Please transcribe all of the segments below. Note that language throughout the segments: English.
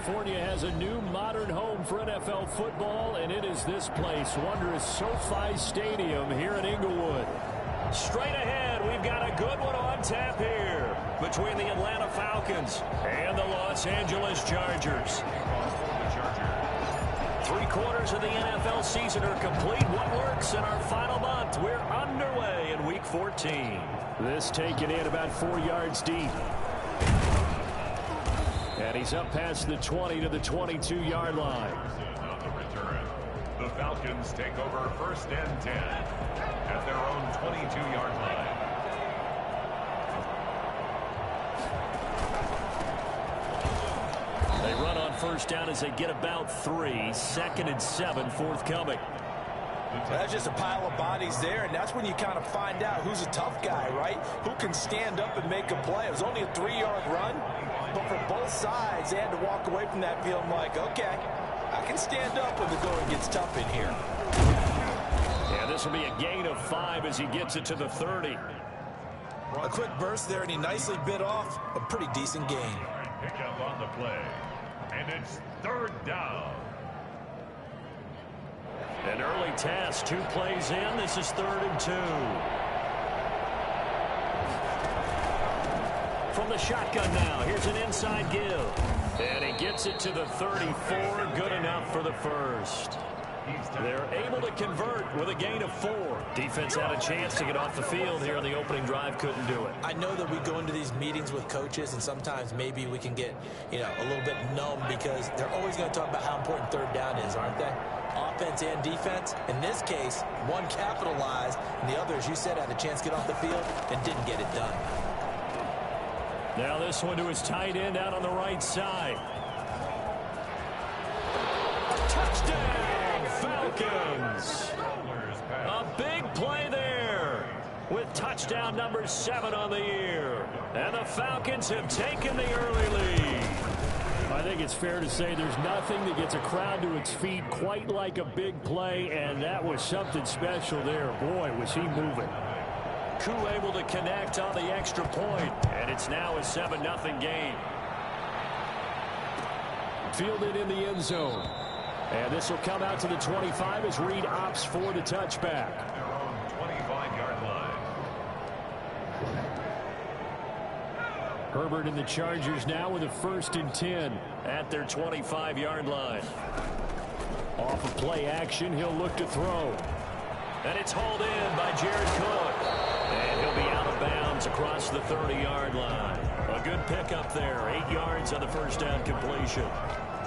California has a new modern home for NFL football, and it is this place, wondrous SoFi Stadium here in Inglewood. Straight ahead, we've got a good one on tap here between the Atlanta Falcons and the Los Angeles Chargers. 3/4 of the NFL season are complete. What works in our final month? We're underway in Week 14. This taken in about 4 yards deep. And he's up past the 20 to the 22-yard line. On the return, the Falcons take over 1st and 10 at their own 22-yard line. They run on 1st down as they get about 3. 2nd and 7 forthcoming. That's just a pile of bodies there, and that's when you kind of find out who's a tough guy, right? Who can stand up and make a play. It was only a 3-yard run, but for both sides, they had to walk away from that field like, okay, I can stand up when the going gets tough in here. Yeah, this will be a gain of 5 as he gets it to the 30. A quick burst there, and he nicely bit off a pretty decent gain. Pick up on the play, and it's 3rd down. An early task, 2 plays in. This is 3rd and 2. From the shotgun now, here's an inside give. And he gets it to the 34, good enough for the first. They're able to convert with a gain of 4. Defense had a chance to get off the field here on the opening drive, couldn't do it. I know that we go into these meetings with coaches, and sometimes maybe we can get, a little bit numb because they're always going to talk about how important 3rd down is, aren't they? Offense and defense. In this case, one capitalized, and the other, as you said, had a chance to get off the field and didn't get it done. Now this one to his tight end out on the right side. Touchdown, Falcons! A big play there with touchdown number 7 on the year. And the Falcons have taken the early lead. I think it's fair to say there's nothing that gets a crowd to its feet quite like a big play, and that was something special there. Boy, was he moving. Koo able to connect on the extra point, and it's now a 7-0 game. Fielded in the end zone. And this will come out to the 25 as Reed opts for the touchback. Their own 25-yard line. Herbert and the Chargers now with a 1st and 10 at their 25-yard line. Off of play action, he'll look to throw. And it's hauled in by Jared Cook. And he'll be out of bounds across the 30-yard line. A good pickup there. 8 yards on the 1st down completion.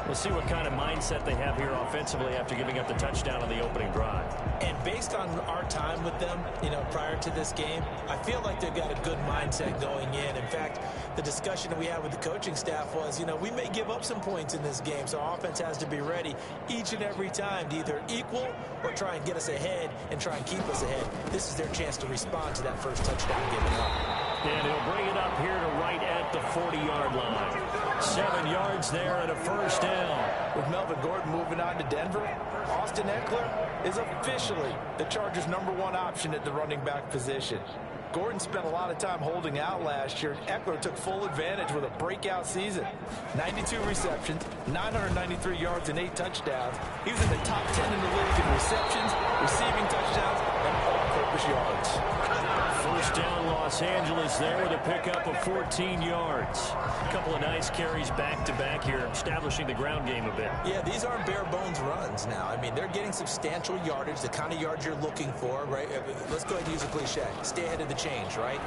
We'll see what kind of mindset they have here offensively after giving up the touchdown on the opening drive. And based on our time with them, prior to this game, I feel like they've got a good mindset going in. In fact, the discussion that we had with the coaching staff was, we may give up some points in this game, so our offense has to be ready each and every time to either equal or try and get us ahead and try and keep us ahead. This is their chance to respond to that first touchdown given up. And he'll bring it up here to right at the 40-yard line. 7 yards there and a 1st down. With Melvin Gordon moving on to Denver, Austin Ekeler is officially the Chargers' #1 option at the running back position. Gordon spent a lot of time holding out last year. Ekeler took full advantage with a breakout season. 92 receptions, 993 yards, and 8 touchdowns. He was in the top 10 in the league in receptions, receiving touchdowns, and all-purpose yards. 1st down, Los Angeles there with a pickup of 14 yards. A couple of nice carries back-to-back here, establishing the ground game a bit. Yeah, these aren't bare-bones runs now. I mean, they're getting substantial yardage, the kind of yards you're looking for, right? Let's go ahead and use a cliche. Stay ahead of the change, right?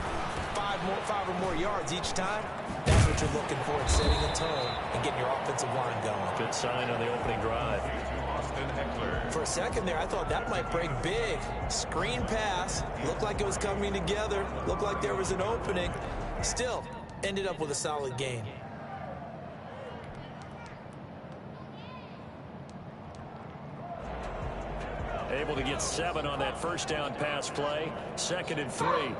5 or more yards each time. That's what you're looking for in setting the tone and getting your offensive line going. Good sign on the opening drive. Austin Ekeler. For a second there, I thought that might break big. Screen pass. Looked like it was coming together. Looked like there was an opening. Still, ended up with a solid gain. Able to get 7 on that 1st down pass play. 2nd and 3.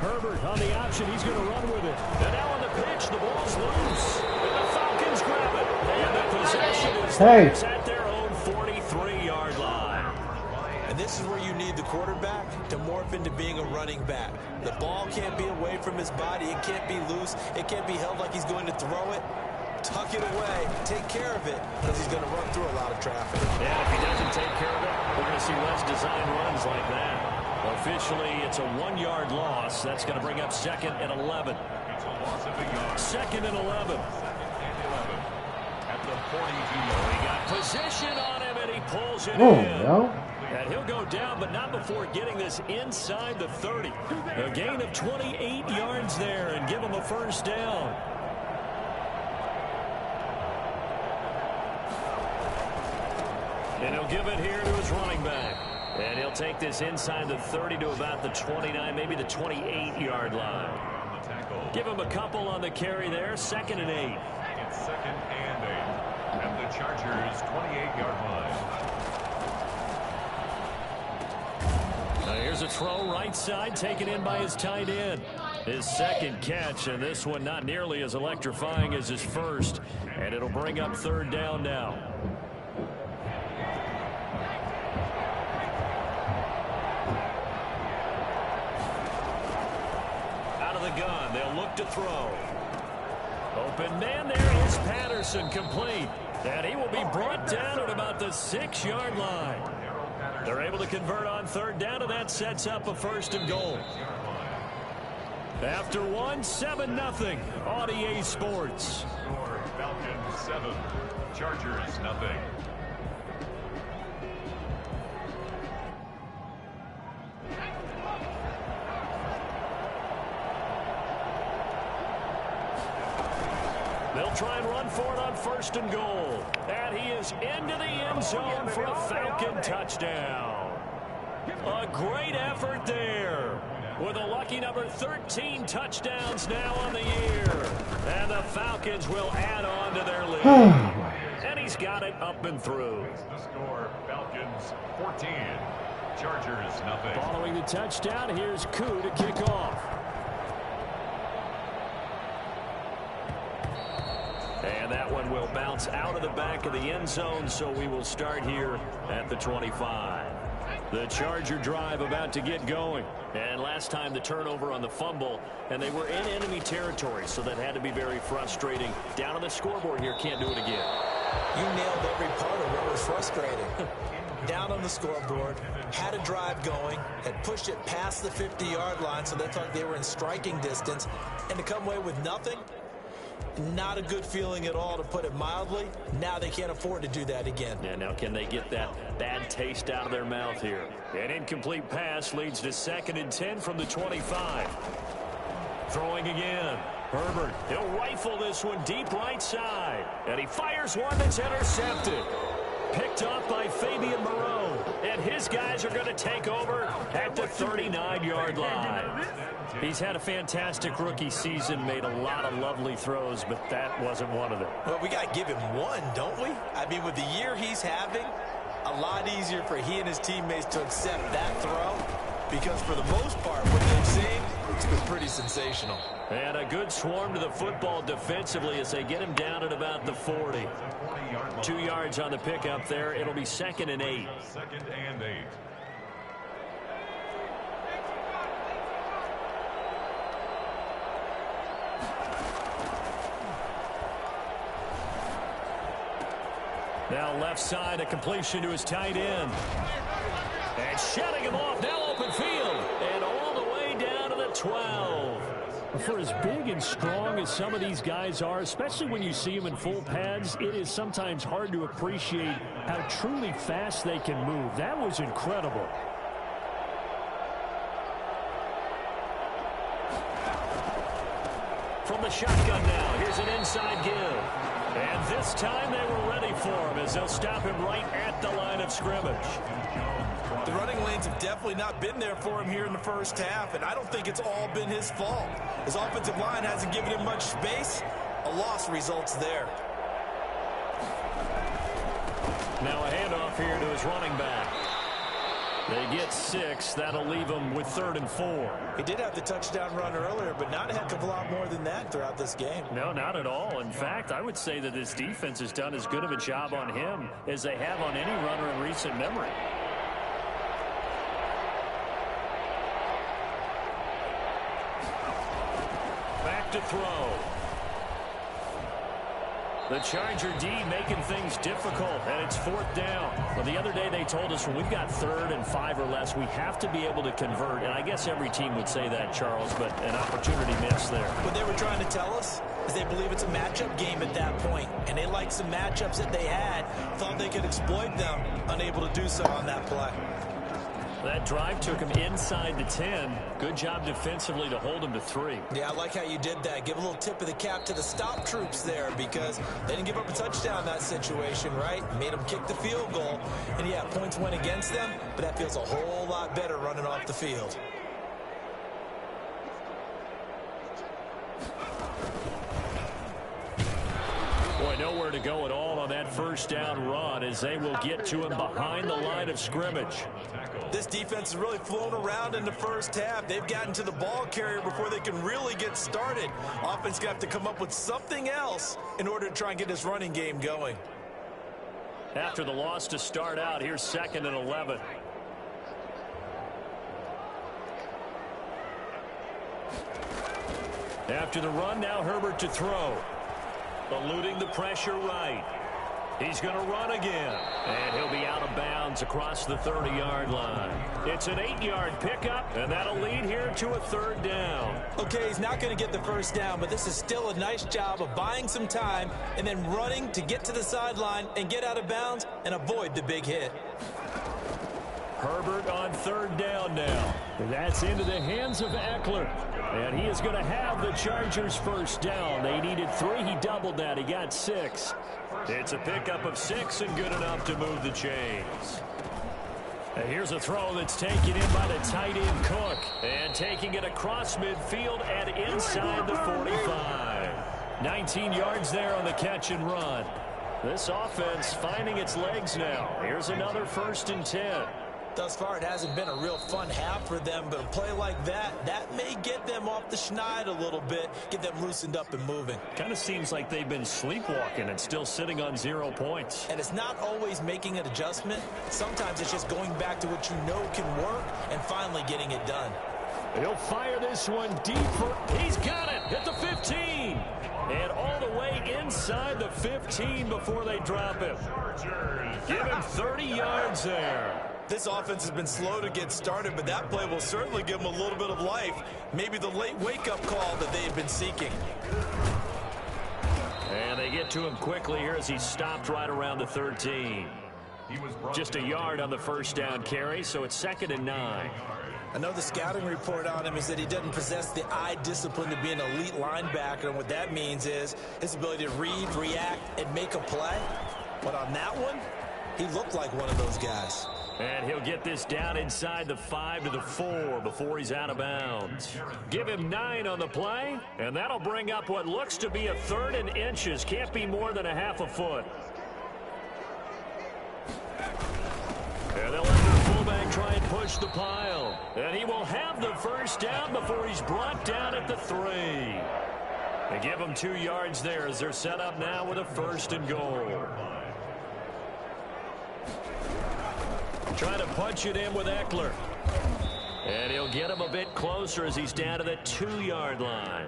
Herbert on the option. He's going to run with it. And now on the pitch, the ball's loose. And the Falcons grab it. And the possession is at their own 43-yard line. And this is where you need the quarterback to morph into being a running back. The ball can't be away from his body. It can't be loose. It can't be held like he's going to throw it. Tuck it away. Take care of it, because he's going to run through a lot of traffic. Yeah, if he doesn't take care of it, we're going to see less design runs like that. Officially, it's a 1-yard loss. That's going to bring up 2nd and 11. It's a loss of a yard. 2nd and 11. 2nd and 11 at the 42. He got position on him, and he pulls it Oh, in. no. And he'll go down, but not before getting this inside the 30. A gain of 28 yards there, and give him a first down. And he'll give it here to his running back. And he'll take this inside the 30 to about the 29, maybe the 28-yard line. On the tackle. Give him a couple on the carry there, 2nd and 8. It's 2nd and 8 at the Chargers' 28-yard line. Now here's a throw right side, taken in by his tight end. His 2nd catch, and this one not nearly as electrifying as his first. And it'll bring up 3rd down now. Out of the gun, they'll look to throw. Open man there is Patterson, complete. And he will be brought down at about the 6-yard line. They're able to convert on 3rd down, and that sets up a 1st and goal. After 1, 7-0 on EA Sports. Score Falcons 7, Chargers nothing. They'll try and run for it on 1st and goal. And he is into the end zone for a Falcon touchdown. A great effort there, with a lucky number 13 touchdowns now on the year. And the Falcons will add on to their lead. And he's got it up and through. The score Falcons 14, Chargers nothing. Following the touchdown, here's Koo to kick off. And that one will bounce out of the back of the end zone, so we will start here at the 25. The Charger drive about to get going. And last time the turnover on the fumble, and they were in enemy territory, so that had to be very frustrating. Down on the scoreboard here, can't do it again. You nailed every part of what was frustrating. Down on the scoreboard, had a drive going, had pushed it past the 50-yard line, so they thought they were in striking distance, and to come away with nothing, not a good feeling at all, to put it mildly. Now they can't afford to do that again. Yeah, now can they get that bad taste out of their mouth here? An incomplete pass leads to 2nd and 10 from the 25. Throwing again. Herbert, he'll rifle this one deep right side. And he fires one that's intercepted. Picked off by Fabian Moreau. And his guys are going to take over at the 39-yard line. He's had a fantastic rookie season, made a lot of lovely throws, but that wasn't one of them. Well, we got to give him one, don't we? I mean, with the year he's having, a lot easier for he and his teammates to accept that throw, because for the most part, what they've seen, it's been pretty sensational. And a good swarm to the football defensively as they get him down at about the 40. 2 yards on the pickup there. It'll be 2nd and 8. 2nd and 8. Now left side, a completion to his tight end. And shutting him off, now open field. And all the way down to the 12. For as big and strong as some of these guys are, especially when you see them in full pads, it is sometimes hard to appreciate how truly fast they can move. That was incredible. From the shotgun now, here's an inside give. And this time they were ready for him as they'll stop him right at the line of scrimmage. The running lanes have definitely not been there for him here in the first half, and I don't think it's all been his fault. His offensive line hasn't given him much space. A loss results there. Now a handoff here to his running back. They get 6. That'll leave them with 3rd and 4. He did have the touchdown run earlier, but not a heck of a lot more than that throughout this game. No, not at all. In fact, I would say that this defense has done as good of a job on him as they have on any runner in recent memory. to throw. The Charger D making things difficult, and it's 4th down. Well, the other day they told us when we've got 3rd and 5 or less, we have to be able to convert. And I guess every team would say that, Charles, but an opportunity missed there. What they were trying to tell us is they believe it's a matchup game at that point, and they liked some matchups that they had, thought they could exploit them, unable to do so on that play. That drive took him inside the 10. Good job defensively to hold him to 3. Yeah, I like how you did that. Give a little tip of the cap to the stop troops there because they didn't give up a touchdown in that situation, right? Made them kick the field goal. And, yeah, points went against them, but that feels a whole lot better running off the field. Boy, nowhere to go at all on that 1st down run as they will get to him behind the line of scrimmage. This defense has really flown around in the first half. They've gotten to the ball carrier before they can really get started. Offense going to have to come up with something else in order to try and get this running game going. After the loss to start out, here's 2nd and 11. After the run, now Herbert to throw. Eluding the pressure right. He's going to run again. And he'll be out of bounds across the 30-yard line. It's an 8-yard pickup, and that'll lead here to a 3rd down. Okay, he's not going to get the 1st down, but this is still a nice job of buying some time and then running to get to the sideline and get out of bounds and avoid the big hit. Herbert on 3rd down now. And that's into the hands of Eckler. And he is going to have the Chargers 1st down. They needed 3. He doubled that. He got 6. It's a pickup of 6 and good enough to move the chains. And here's a throw that's taken in by the tight end Cook. And taking it across midfield and inside the 45. 19 yards there on the catch and run. This offense finding its legs now. Here's another 1st and 10. Thus far, it hasn't been a real fun half for them, but a play like that may get them off the schneid a little bit, get them loosened up and moving. Kind of seems like they've been sleepwalking and still sitting on 0 points. And it's not always making an adjustment. Sometimes it's just going back to what you know can work and finally getting it done. He'll fire this one deep for, he's got it at the 15. And all the way inside the 15 before they drop him. Give him 30 yards there. This offense has been slow to get started, but that play will certainly give them a little bit of life. Maybe the late wake-up call that they had been seeking. And they get to him quickly here as he stopped right around the 13. Just a yard on the 1st down carry, so it's 2nd and 9. I know the scouting report on him is that he doesn't possess the eye discipline to be an elite linebacker, and what that means is his ability to read, react, and make a play. But on that one, he looked like one of those guys. And he'll get this down inside the 5 to the 4 before he's out of bounds. Give him 9 on the play, and that'll bring up what looks to be a 3rd and inches. Can't be more than a half a foot. And they'll let the fullback try and push the pile. And he will have the 1st down before he's brought down at the 3. They give him 2 yards there as they're set up now with a 1st and goal. Trying to punch it in with Eckler. And he'll get him a bit closer as he's down to the 2-yard line.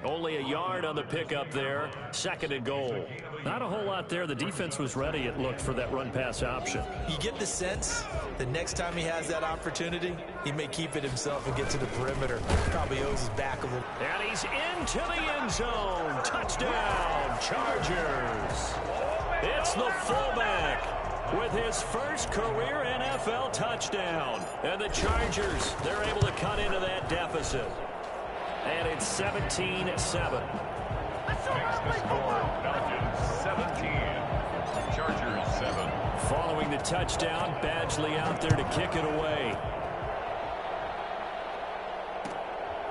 Only a yard on the pickup there. 2nd and goal. Not a whole lot there. The defense was ready, it looked, for that run-pass option. You get the sense that next time he has that opportunity, he may keep it himself and get to the perimeter. Probably owes his back a little. And he's into the end zone. Touchdown, Chargers. It's the fullback with his first career NFL touchdown. And the Chargers, they're able to cut into that deficit. And it's 17-7. Falcons 17, Chargers 7. Following the touchdown, Badgley out there to kick it away.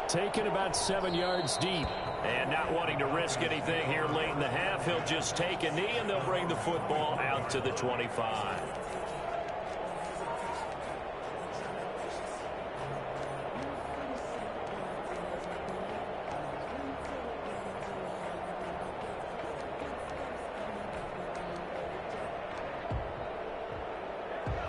Taken about 7 yards deep. And not wanting to risk anything here late in the half, he'll just take a knee and they'll bring the football out to the 25.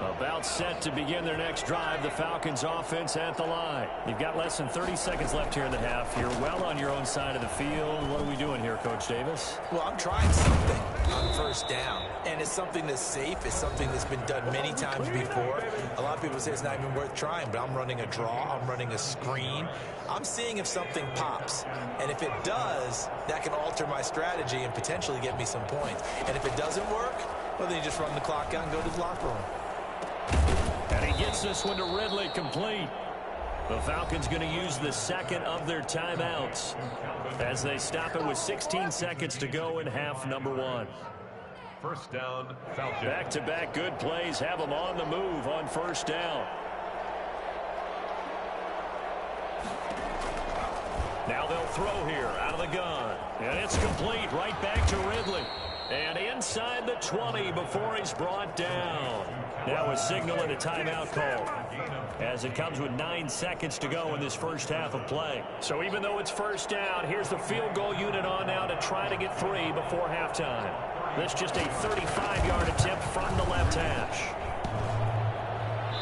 A About set to begin their next drive. The Falcons offense at the line. You've got less than 30 seconds left here in the half. You're well on your own side of the field. What are we doing here, Coach Davis? Well, I'm trying something on first down. And it's something that's safe. It's something that's been done many times before. A lot of people say it's not even worth trying, but I'm running a draw. I'm running a screen. I'm seeing if something pops. And if it does, that can alter my strategy and potentially get me some points. And if it doesn't work, well, then you just run the clock out and go to the locker room. And he gets this one to Ridley, complete. The Falcons going to use the second of their timeouts as they stop it with 16 seconds to go in half number one. First down, Falcons. Back-to-back good plays have them on the move on first down. Now they'll throw here out of the gun. And it's complete right back to Ridley. And inside the 20 before he's brought down. Now a signal and a timeout call as it comes with 9 seconds to go in this first half of play. So even though it's first down, here's the field goal unit on now to try to get 3 before halftime. This just a 35-yard attempt from the left hash.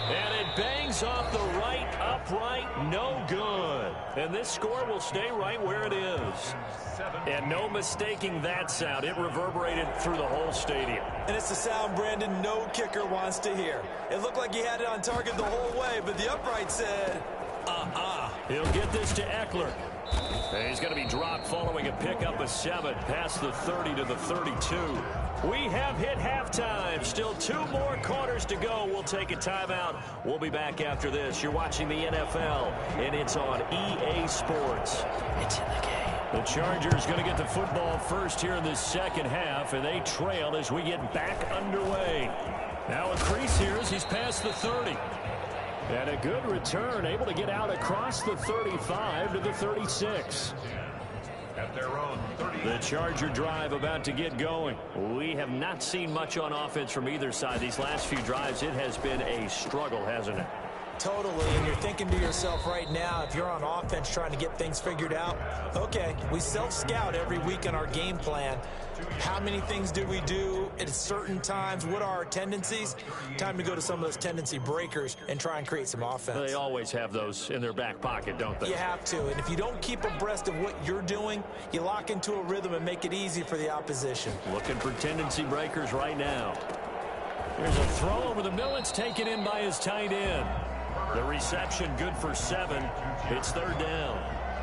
And it bangs off the right upright, no good. And this score will stay right where it is. And no mistaking that sound. It reverberated through the whole stadium. And it's the sound, Brandon, no kicker wants to hear. It looked like he had it on target the whole way, but the upright said, He'll get this to Eckler. And he's going to be dropped following a pickup of 7 past the 30 to the 32. We have hit halftime. Still 2 more quarters to go. We'll take a timeout. We'll be back after this. You're watching the NFL, and it's on EA Sports. It's in the game. The Chargers going to get the football first here in this second half, and they trail as we get back underway. Now a crease here as he's past the 30. And a good return, able to get out across the 35 to the 36. At their own 30. The Charger drive about to get going. We have not seen much on offense from either side. These last few drives, it has been a struggle, hasn't it? Totally, and you're thinking to yourself right now, if you're on offense trying to get things figured out, okay, we self-scout every week in our game plan. How many things do we do at certain times? What are our tendencies? Time to go to some of those tendency breakers and try and create some offense. They always have those in their back pocket, don't they? You have to, and if you don't keep abreast of what you're doing, you lock into a rhythm and make it easy for the opposition. Looking for tendency breakers right now. There's a throw over the middle. It's taken in by his tight end. The reception good for 7. It's third down.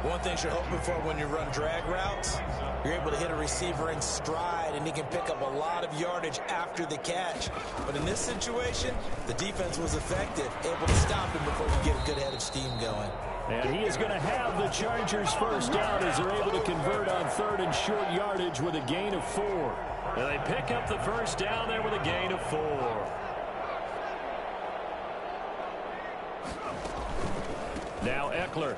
One thing you're hoping for when you run drag routes, you're able to hit a receiver in stride, and he can pick up a lot of yardage after the catch. But in this situation, the defense was effective, able to stop him before he get a good head of steam going. And he is going to have the Chargers first down as they're able to convert on third and short yardage with a gain of 4. And they pick up the first down there with a gain of 4. Now Eckler.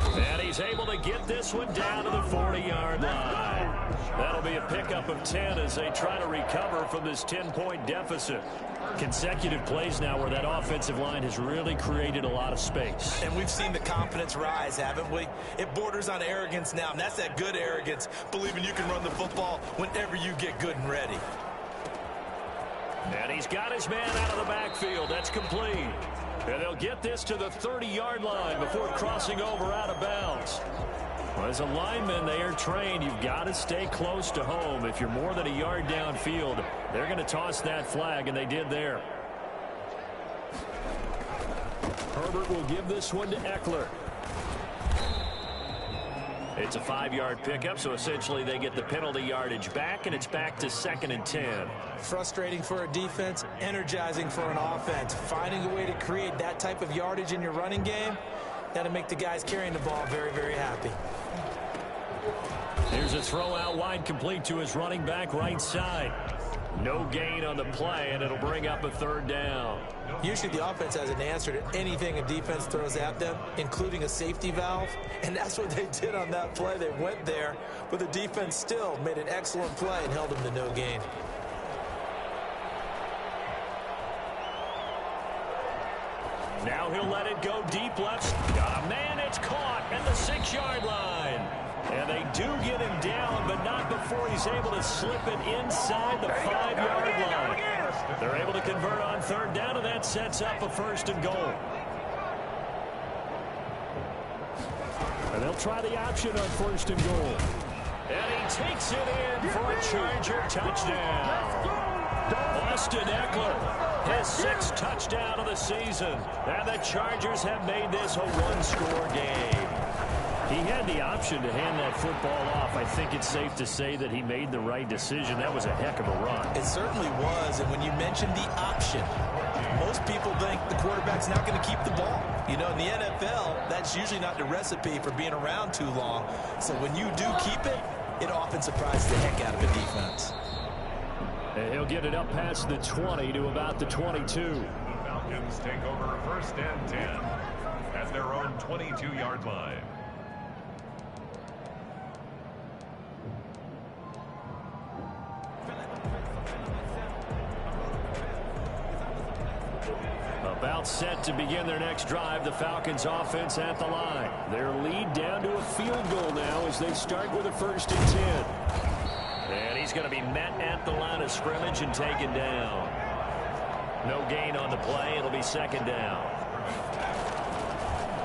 And he's able to get this one down to the 40-yard line. That'll be a pickup of 10 as they try to recover from this 10-point deficit. Consecutive plays now where that offensive line has really created a lot of space. And we've seen the confidence rise, haven't we? It borders on arrogance now, and that's that good arrogance, believing you can run the football whenever you get good and ready. And he's got his man out of the backfield. That's complete. And they'll get this to the 30-yard line before crossing over out of bounds. Well, as a lineman, they are trained. You've got to stay close to home. If you're more than a yard downfield, they're going to toss that flag, and they did there. Herbert will give this one to Eckler. It's a 5-yard pickup, so essentially they get the penalty yardage back, and it's back to 2nd and 10. Frustrating for a defense, energizing for an offense. Finding a way to create that type of yardage in your running game, that'll make the guys carrying the ball very, very happy. Here's a throw out wide, complete to his running back right side. No gain on the play, and it'll bring up a third down. Usually the offense has an answer to anything a defense throws at them, including a safety valve. And that's what they did on that play. They went there, but the defense still made an excellent play and held them to no gain. Now he'll let it go deep left. Got a man, it's caught at the 6-yard line. And they do get him down, but not before he's able to slip it inside the 5-yard line. They're able to convert on third down, and that sets up a 1st and goal. And they'll try the option on 1st and goal. And he takes it in for a Charger touchdown. Austin Ekeler, his 6th touchdown of the season. And the Chargers have made this a 1-score game. He had the option to hand that football off. I think it's safe to say that he made the right decision. That was a heck of a run. It certainly was. And when you mentioned the option, most people think the quarterback's not going to keep the ball. You know, in the NFL, that's usually not the recipe for being around too long. So when you do keep it, it often surprises the heck out of a defense. And he'll get it up past the 20 to about the 22. The Falcons take over 1st and 10 at their own 22-yard line. About set to begin their next drive, the Falcons offense at the line. Their lead down to a field goal now as they start with a 1st and 10. And he's going to be met at the line of scrimmage and taken down. No gain on the play. It'll be 2nd down.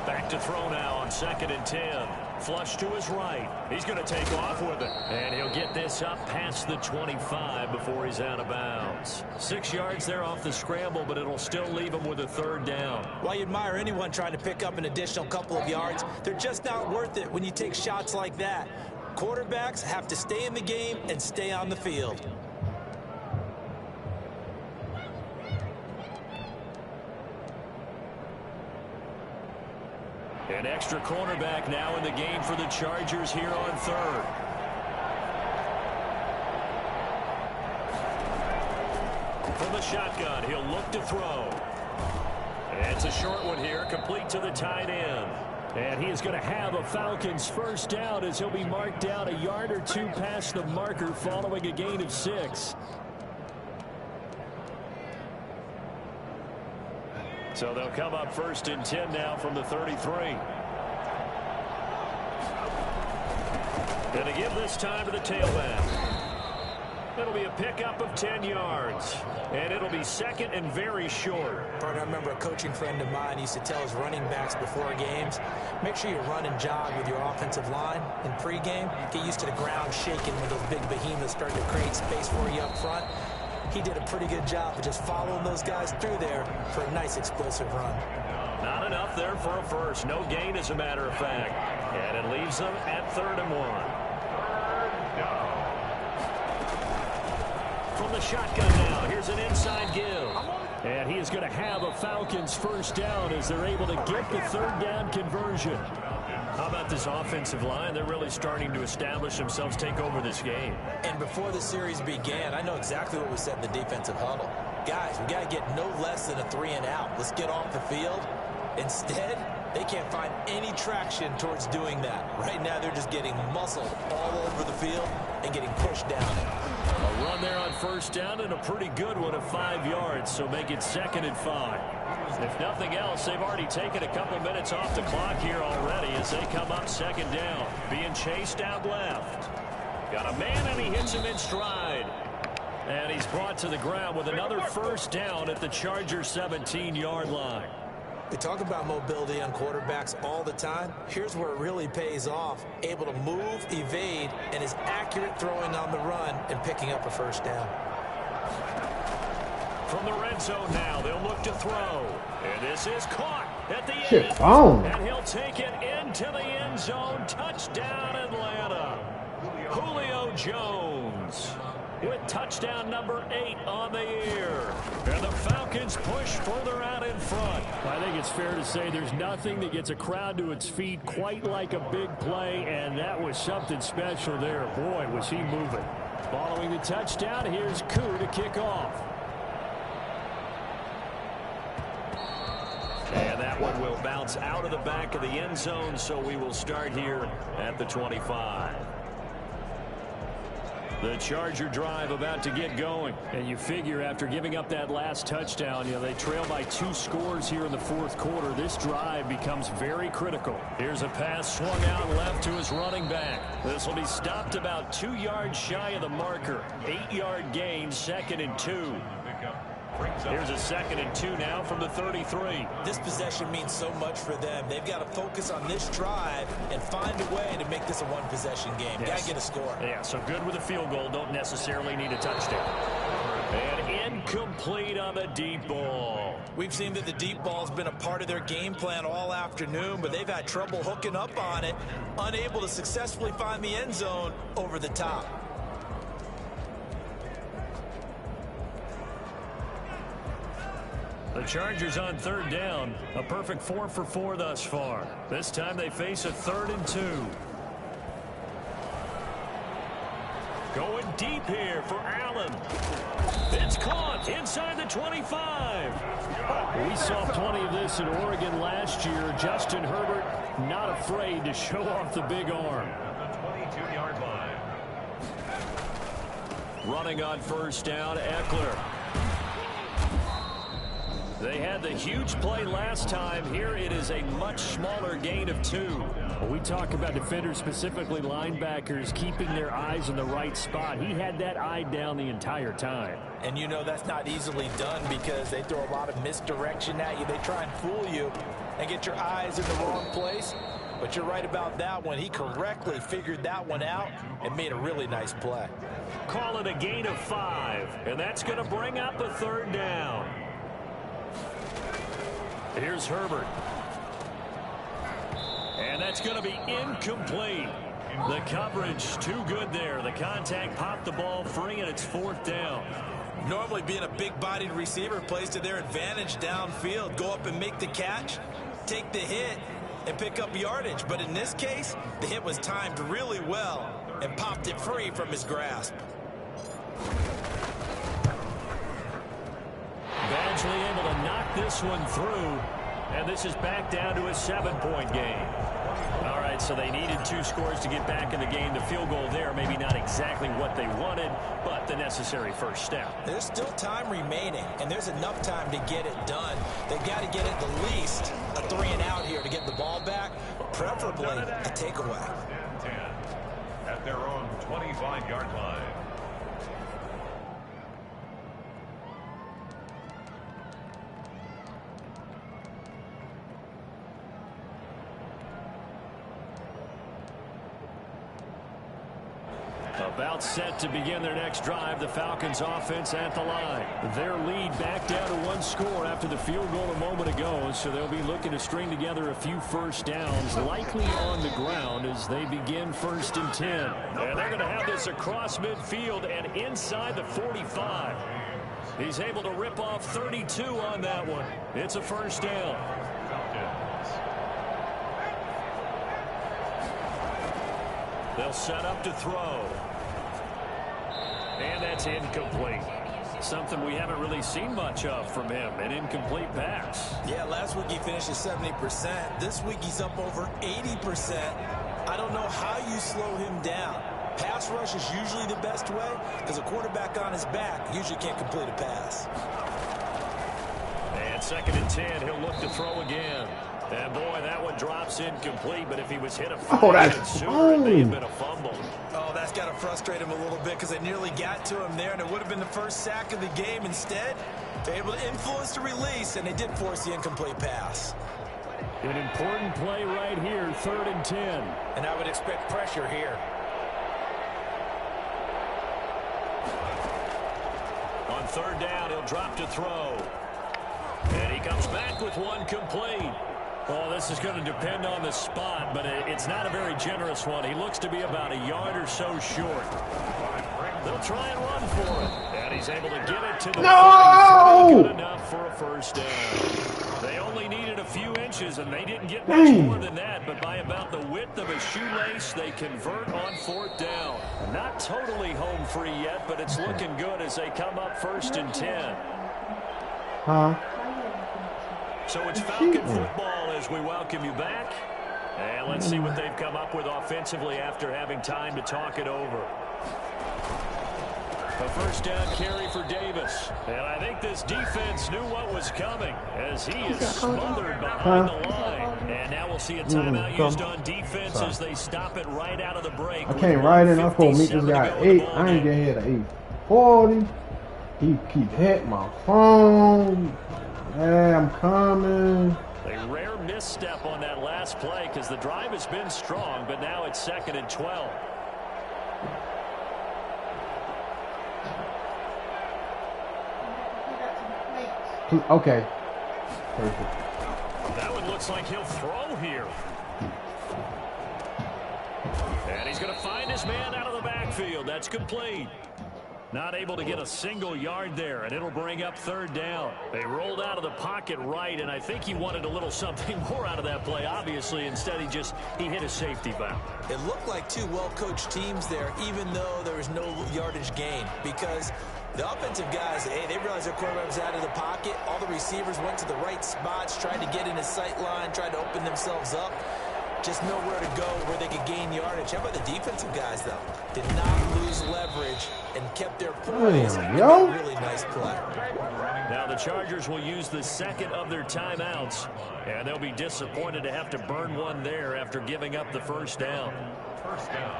Back to throw now on 2nd and 10. Flush to his right. He's going to take off with it. And he'll get this up past the 25 before he's out of bounds. 6 yards there off the scramble, but it'll still leave him with a 3rd down. While you admire anyone trying to pick up an additional couple of yards, they're just not worth it when you take shots like that. Quarterbacks have to stay in the game and stay on the field. An extra cornerback now in the game for the Chargers here on 3rd. From the shotgun, he'll look to throw. It's a short one here, complete to the tight end. And he is going to have a Falcons 1st down as he'll be marked down a yard or 2 past the marker following a gain of 6. So they'll come up 1st and 10 now from the 33. And to give this time to the tailback. It'll be a pickup of 10 yards. And it'll be 2nd and very short. I remember a coaching friend of mine used to tell his running backs before games, make sure you run and jog with your offensive line in pregame. Get used to the ground shaking when those big behemoths start to create space for you up front. He did a pretty good job of just following those guys through there for a nice explosive run. Not enough there for a first. No gain, as a matter of fact. And it leaves them at 3rd and 1. From the shotgun now, here's an inside give. And he is going to have a Falcons 1st down as they're able to get the 3rd down conversion. How about this offensive line? They're really starting to establish themselves, take over this game. And before the series began, I know exactly what we said in the defensive huddle. Guys, we got to get no less than a 3 and out. Let's get off the field. Instead, they can't find any traction towards doing that. Right now, they're just getting muscled all over the field and getting pushed down. A run there on 1st down and a pretty good one of 5 yards, so make it 2nd and 5. If nothing else, they've already taken a couple minutes off the clock here already as they come up 2nd down. Being chased out left. Got a man and he hits him in stride. And he's brought to the ground with another 1st down at the Chargers 17-yard line. We talk about mobility on quarterbacks all the time. Here's where it really pays off. Able to move, evade, and is accurate throwing on the run and picking up a 1st down. From the red zone now, they'll look to throw. And this is caught at the end. And he'll take it into the end zone. Touchdown, Atlanta. Julio Jones with touchdown number 8 on the year. And the Falcons push further out in front. I think it's fair to say there's nothing that gets a crowd to its feet quite like a big play, and that was something special there. Boy, was he moving. Following the touchdown, here's Koo to kick off. And that one will bounce out of the back of the end zone, so we will start here at the 25. The Charger drive about to get going. And you figure after giving up that last touchdown, they trail by 2 scores here in the fourth quarter. This drive becomes very critical. Here's a pass swung out left to his running back. This will be stopped about 2 yards shy of the marker. 8-yard gain, 2nd and 2. Here's a 2nd and 2 now from the 33. This possession means so much for them. They've got to focus on this drive and find a way to make this a one-possession game. Yes. Got to get a score. Yeah, so good with a field goal. Don't necessarily need a touchdown. And incomplete on the deep ball. We've seen that the deep ball's been a part of their game plan all afternoon, but they've had trouble hooking up on it, unable to successfully find the end zone over the top. The Chargers on 3rd down. A perfect 4 for 4 thus far. This time they face a 3rd and 2. Going deep here for Allen. It's caught inside the 25. We saw plenty of this in Oregon last year. Justin Herbert not afraid to show off the big arm. The 22-yard line. Running on 1st down, Eckler. They had the huge play last time. Here it is a much smaller gain of 2. When we talk about defenders, specifically linebackers, keeping their eyes in the right spot. He had that eye down the entire time. And that's not easily done because they throw a lot of misdirection at you. They try and fool you and get your eyes in the wrong place. But you're right about that one. He correctly figured that one out and made a really nice play. Call it a gain of 5. And that's going to bring up a 3rd down. Here's Herbert. And that's going to be incomplete. The coverage too good there. The contact popped the ball free, and it's 4th down. Normally being a big-bodied receiver plays to their advantage downfield. Go up and make the catch, take the hit, and pick up yardage. But in this case, the hit was timed really well and popped it free from his grasp. Badgley able to knock this one through, and this is back down to a 7-point game. All right, so they needed 2 scores to get back in the game. The field goal there, maybe not exactly what they wanted, but the necessary first step. There's still time remaining, and there's enough time to get it done. They've got to get at the least a 3-and-out here to get the ball back, preferably a takeaway. 10 at their own 25-yard line. About set to begin their next drive, the Falcons offense at the line. Their lead back down to 1 score after the field goal a moment ago, so they'll be looking to string together a few first downs, likely on the ground as they begin 1st and 10. And they're going to have this across midfield and inside the 45. He's able to rip off 32 on that one. It's a 1st down. They'll set up to throw. And that's incomplete. Something we haven't really seen much of from him, an incomplete pass. Yeah, last week he finished at 70%. This week he's up over 80%. I don't know how you slow him down. Pass rush is usually the best way because a quarterback on his back usually can't complete a pass. And 2nd and 10, he'll look to throw again. And boy, that one drops incomplete, but if he was hit a sooner, it may have been a fumble. Oh, that's got to frustrate him a little bit because they nearly got to him there, and it would have been the first sack of the game. Instead, they're able to influence the release, and they did force the incomplete pass. An important play right here, 3rd and 10. And I would expect pressure here. On 3rd down, he'll drop to throw. And he comes back with one complete. Well, this is going to depend on the spot, but it's not a very generous one. He looks to be about a yard or so short. They'll try and run for it. And he's able to get it to the 30. Good enough for a 1st down. They only needed a few inches, and they didn't get much more than that. But by about the width of a shoelace, they convert on 4th down. Not totally home free yet, but it's looking good as they come up 1st and 10. So it's Falcon football as we welcome you back. And let's see what they've come up with offensively after having time to talk it over. A first down carry for Davis. And I think this defense knew what was coming as he is smothered behind the line. And now we'll see a timeout used on defense as they stop it right out of the break. I can't ride in. I'm supposed to meet this guy at 8. I ain't getting here at 8:40. He keep hitting my phone. Yeah, I'm coming. A rare misstep on that last play because the drive has been strong, but now it's 2nd and 12. Okay. Perfect. That one looks like he'll throw here. And he's going to find his man out of the backfield. That's complete. Not able to get a single yard there, and it'll bring up 3rd down. They rolled out of the pocket right, and I think he wanted a little something more out of that play, obviously. Instead, he hit a safety valve. It looked like two well-coached teams there, even though there was no yardage gain, because the offensive guys, hey, they realized their quarterback was out of the pocket. All the receivers went to the right spots, tried to get in his sight line, tried to open themselves up. Just nowhere to go where they could gain yardage. How about the defensive guys, though? Did not lose leverage and kept their poise. Really nice play. Now the Chargers will use the 2nd of their timeouts, and they'll be disappointed to have to burn one there after giving up the 1st down. First down.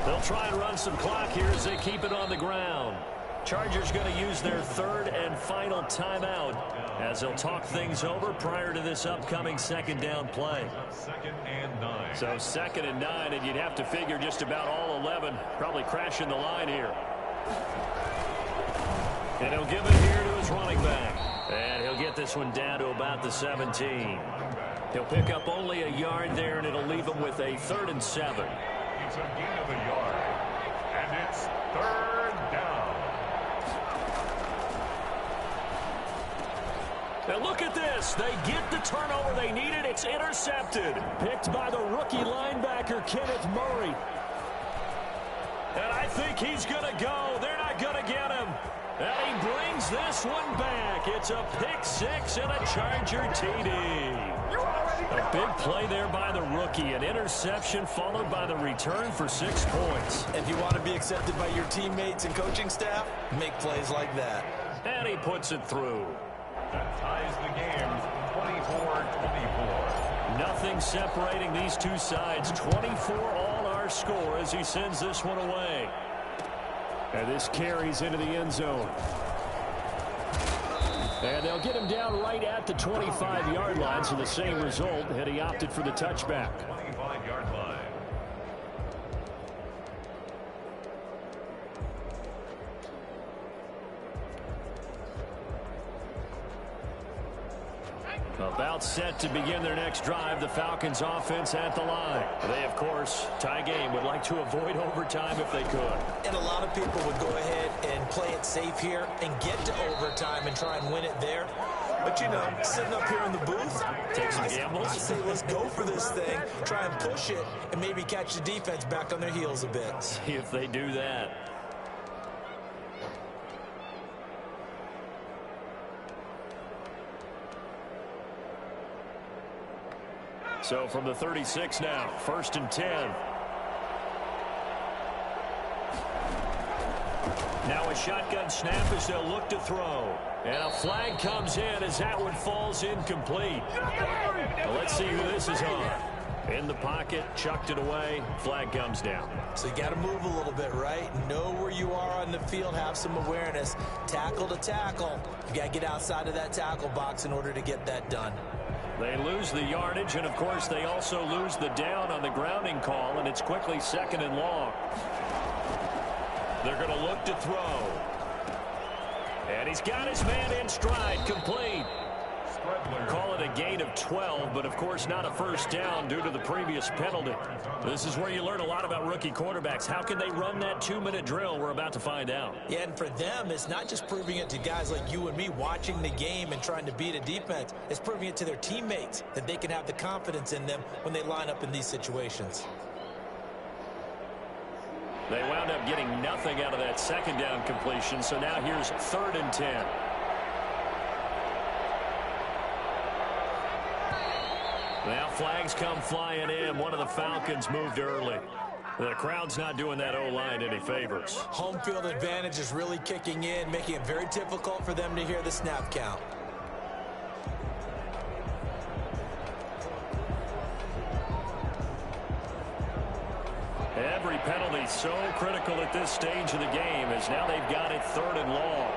They'll try and run some clock here as they keep it on the ground. Chargers going to use their 3rd and final timeout as they'll talk things over prior to this upcoming 2nd down play. 2nd and 9. So 2nd and 9, and you'd have to figure just about all 11 probably crashing the line here. And he'll give it here to his running back. And he'll get this one down to about the 17. He'll pick up only a yard there, and it'll leave him with a 3rd and 7. It's a gain of a yard. And it's 3rd down. Now look at this. They get the turnover they needed. It's intercepted. Picked by the rookie linebacker, Kenneth Murray. And I think he's going to go. They're not going to get him. And he brings this one back. It's a pick 6 and a Charger TD. A big play there by the rookie. An interception followed by the return for 6 points. If you want to be accepted by your teammates and coaching staff, make plays like that. And he puts it through. That ties the game 24-24. Nothing separating these two sides. 24 all our score as he sends this one away. And this carries into the end zone. And they'll get him down right at the 25-yard line, so the same result, and he opted for the touchback. 25-yard line. About set to begin their next drive, the Falcons offense at the line. They, of course, tie game, would like to avoid overtime if they could. And a lot of people would go ahead and play it safe here and get to overtime and try and win it there. But, you know, sitting up here in the booth, take some gambles. I say let's go for this thing, try and push it, and maybe catch the defense back on their heels a bit. See if they do that. So from the 36 now, 1st and 10. Now a shotgun snap as they'll look to throw. And a flag comes in as that one falls incomplete. Well, let's see who this is on. In the pocket, chucked it away, flag comes down. So you got to move a little bit, right? Know where you are on the field, have some awareness. Tackle to tackle. You got to get outside of that tackle box in order to get that done. They lose the yardage, and of course they also lose the down on the grounding call, and it's quickly 2nd and long. They're going to look to throw. And he's got his man in stride, complete. Call it a gain of 12, but of course not a first down due to the previous penalty. This is where you learn a lot about rookie quarterbacks. How can they run that 2-minute drill? We're about to find out. Yeah, and for them, it's not just proving it to guys like you and me watching the game and trying to beat a defense. It's proving it to their teammates that they can have the confidence in them when they line up in these situations. They wound up getting nothing out of that 2nd down completion, so now here's 3rd and 10. Now flags come flying in. One of the Falcons moved early. The crowd's not doing that O-line any favors. Home field advantage is really kicking in, making it very difficult for them to hear the snap count. Every penalty so critical at this stage of the game as now they've got it 3rd and long.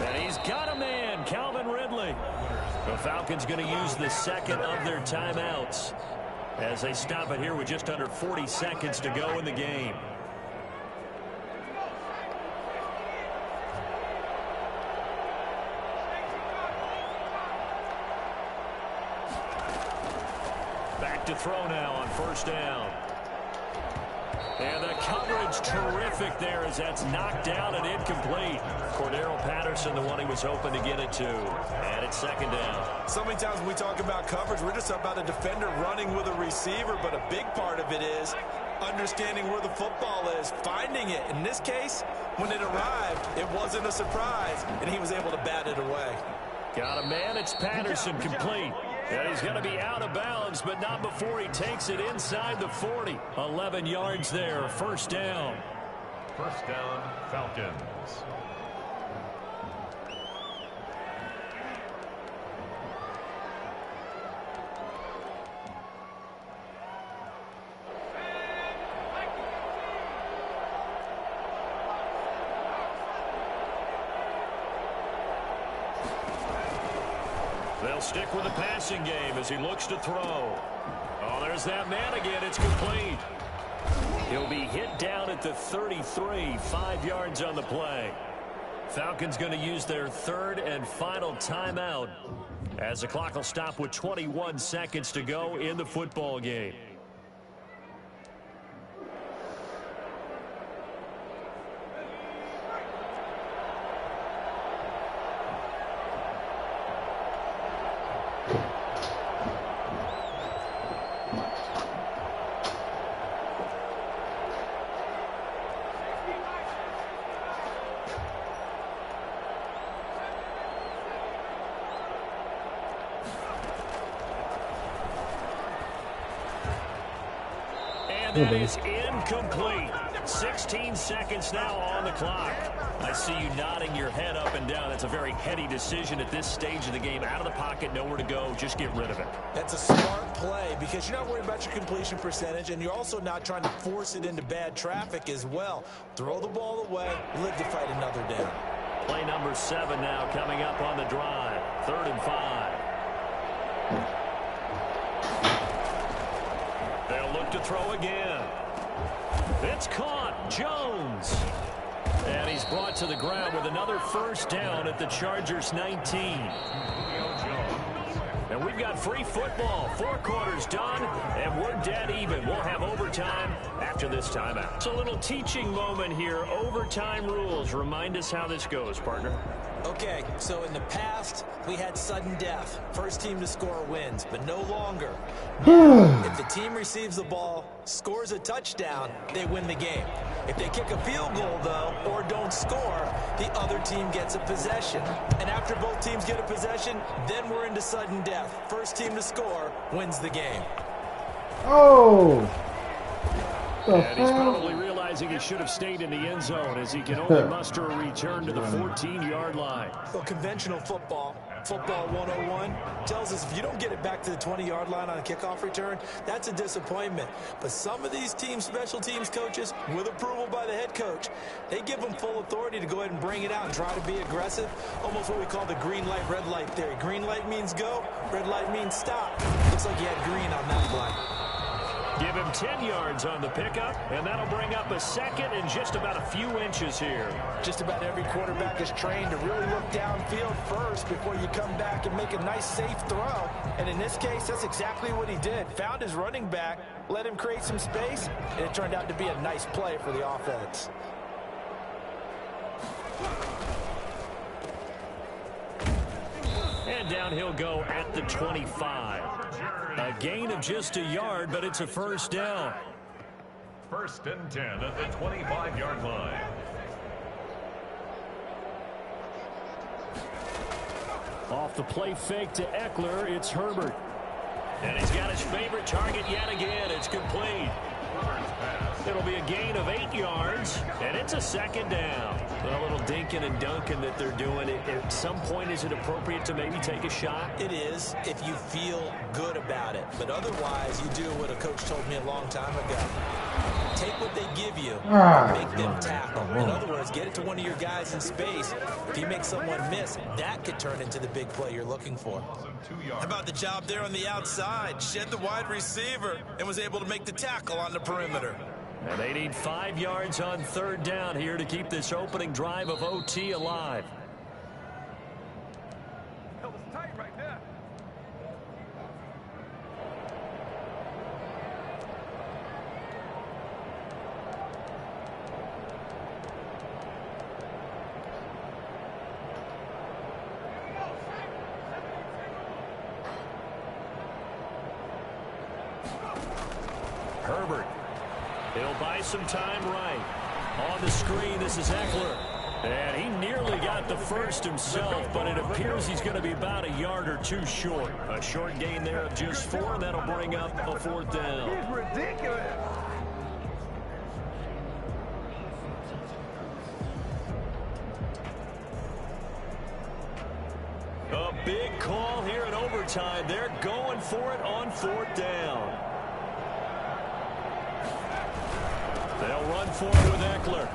And he's got a man, Calvin Ridley. The Falcons going to use the second of their timeouts as they stop it here with just under 40 seconds to go in the game. To throw now on 1st down. And the coverage terrific there as that's knocked down and incomplete. Cordero Patterson, the one he was hoping to get it to. And it's 2nd down. So many times when we talk about coverage, we're just about a defender running with a receiver, but a big part of it is understanding where the football is, finding it. In this case, when it arrived, it wasn't a surprise, and he was able to bat it away. Got a man, it's Patterson, complete. And he's going to be out of bounds, but not before he takes it inside the 40. 11 yards there, 1st down. 1st down, Falcons. They'll stick with the passing game as he looks to throw. Oh, there's that man again. It's complete. He'll be hit down at the 33, 5 yards on the play. Falcons going to use their 3rd and final timeout as the clock will stop with 21 seconds to go in the football game. That is incomplete. 16 seconds now on the clock. I see you nodding your head up and down. That's a very heady decision at this stage of the game. Out of the pocket, nowhere to go. Just get rid of it. That's a smart play because you're not worried about your completion percentage, and you're also not trying to force it into bad traffic as well. Throw the ball away, live to fight another down. Play number 7 now coming up on the drive. 3rd and 5. They'll look to throw again. It's caught. Jones. And he's brought to the ground with another 1st down at the Chargers 19. And we've got free football. 4 quarters done, and we're dead even. We'll have overtime after this timeout. It's a little teaching moment here. Overtime rules. Remind us how this goes, partner. Okay, so in the past, we had sudden death. First team to score wins, but no longer. Now, if the team receives the ball, scores a touchdown, they win the game. If they kick a field goal, though, or don't score, the other team gets a possession. And after both teams get a possession, then we're into sudden death. First team to score wins the game. Oh! And he's probably realizing he should have stayed in the end zone as he can only muster a return to the 14-yard line. Well, conventional football 101, tells us if you don't get it back to the 20-yard line on a kickoff return, that's a disappointment. But some of these teams, special teams coaches, with approval by the head coach, they give them full authority to go ahead and bring it out and try to be aggressive. Almost what we call the green light, red light theory. Green light means go, red light means stop. Looks like you had green on that play. Give him 10 yards on the pickup, and that'll bring up a second and just about a few inches here. Just about every quarterback is trained to really look downfield first before you come back and make a nice, safe throw. And in this case, that's exactly what he did. Found his running back, let him create some space, and it turned out to be a nice play for the offense. And down he'll go at the 25. A gain of just a yard, but it's a first down. 1st and 10 at the 25-yard line. Off the play fake to Eckler, it's Herbert. And he's got his favorite target yet again. It's complete. It'll be a gain of 8 yards, and it's a second down. A little dinking and dunking that they're doing. At some point, is it appropriate to maybe take a shot? It is, if you feel good about it. But otherwise, you do what a coach told me a long time ago. Take what they give you, make them tackle. In other words, get it to one of your guys in space. If you make someone miss, that could turn into the big play you're looking for. How about the job there on the outside? Shed the wide receiver and was able to make the tackle on the perimeter. And they need 5 yards on third down here to keep this opening drive of OT alive. That was tight right there. Herbert. He'll buy some time right. On the screen, this is Eckler. And he nearly got the first himself, but it appears he's going to be about a yard or two short. A short gain there of just 4, and that'll bring up a 4th down. He's ridiculous. A big call here in overtime. They're going for it on 4th down. They'll run for it with Eckler.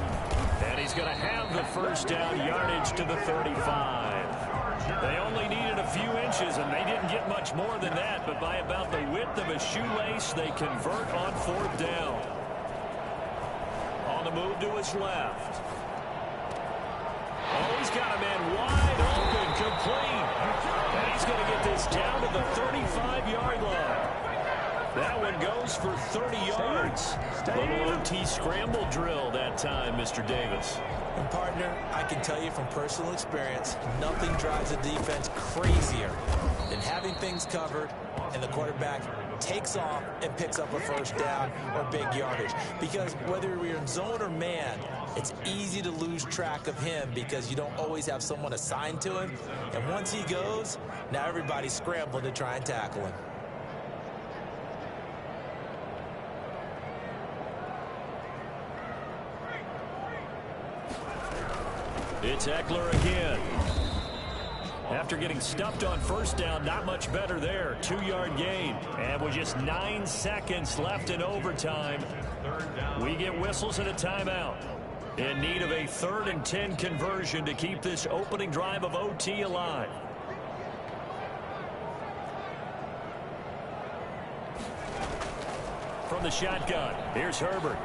And he's going to have the first down, yardage to the 35. They only needed a few inches, and they didn't get much more than that. But by about the width of a shoelace, they convert on 4th down. On the move to his left. Oh, he's got a man wide open, complete. And he's going to get this down to the 35-yard line. That one goes for 30 yards. Little OT scramble drill that time, Mr. Davis. And partner, I can tell you from personal experience, nothing drives a defense crazier than having things covered and the quarterback takes off and picks up a first down or big yardage. Because whether you're in zone or man, it's easy to lose track of him because you don't always have someone assigned to him. And once he goes, now everybody's scrambling to try and tackle him. It's Eckler again. After getting stuffed on first down, not much better there. 2-yard gain. And with just 9 seconds left in overtime, we get whistles and a timeout. In need of a 3rd and 10 conversion to keep this opening drive of OT alive. From the shotgun, here's Herbert.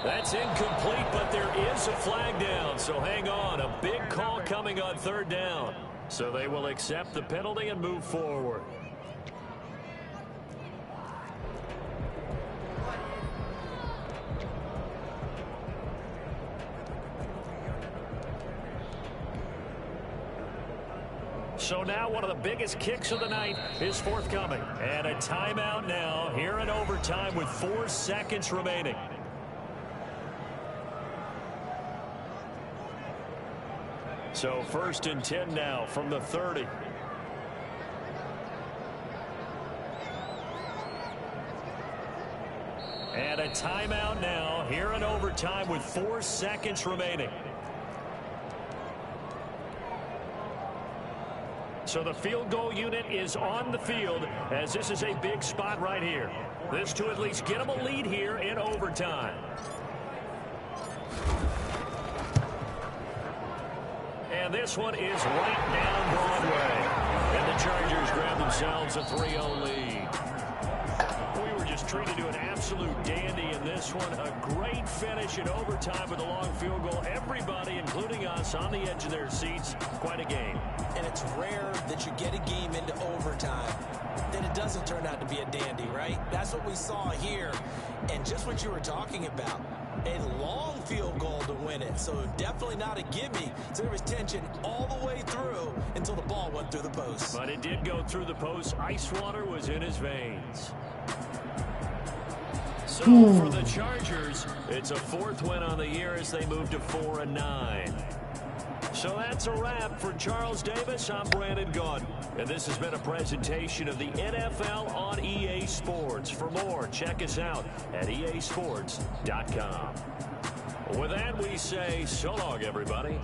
That's incomplete, but there is a flag down, so hang on. A big call coming on 3rd down. So they will accept the penalty and move forward. So now one of the biggest kicks of the night is forthcoming. And a timeout now here in overtime with 4 seconds remaining. So 1st and 10 now from the 30. And a timeout now here in overtime with 4 seconds remaining. So the field goal unit is on the field as this is a big spot right here. This to at least get them a lead here in overtime. And this one is right down Broadway. And the Chargers grab themselves a 3-0 lead. We were just treated to an absolute dandy in this one. A great finish in overtime with a long field goal. Everybody, including us, on the edge of their seats. Quite a game. And it's rare that you get a game into overtime, then it doesn't turn out to be a dandy, right? That's what we saw here. And just what you were talking about, a long field goal to win it. So definitely not a gimme. So there was tension all the way through until the ball went through the post. But it did go through the post. Ice water was in his veins. So for the Chargers, it's a 4th win on the year as they move to 4-9. So that's a wrap. For Charles Davis, I'm Brandon Gaudin. And this has been a presentation of the NFL on EA Sports. For more, check us out at easports.com. With that, we say so long, everybody.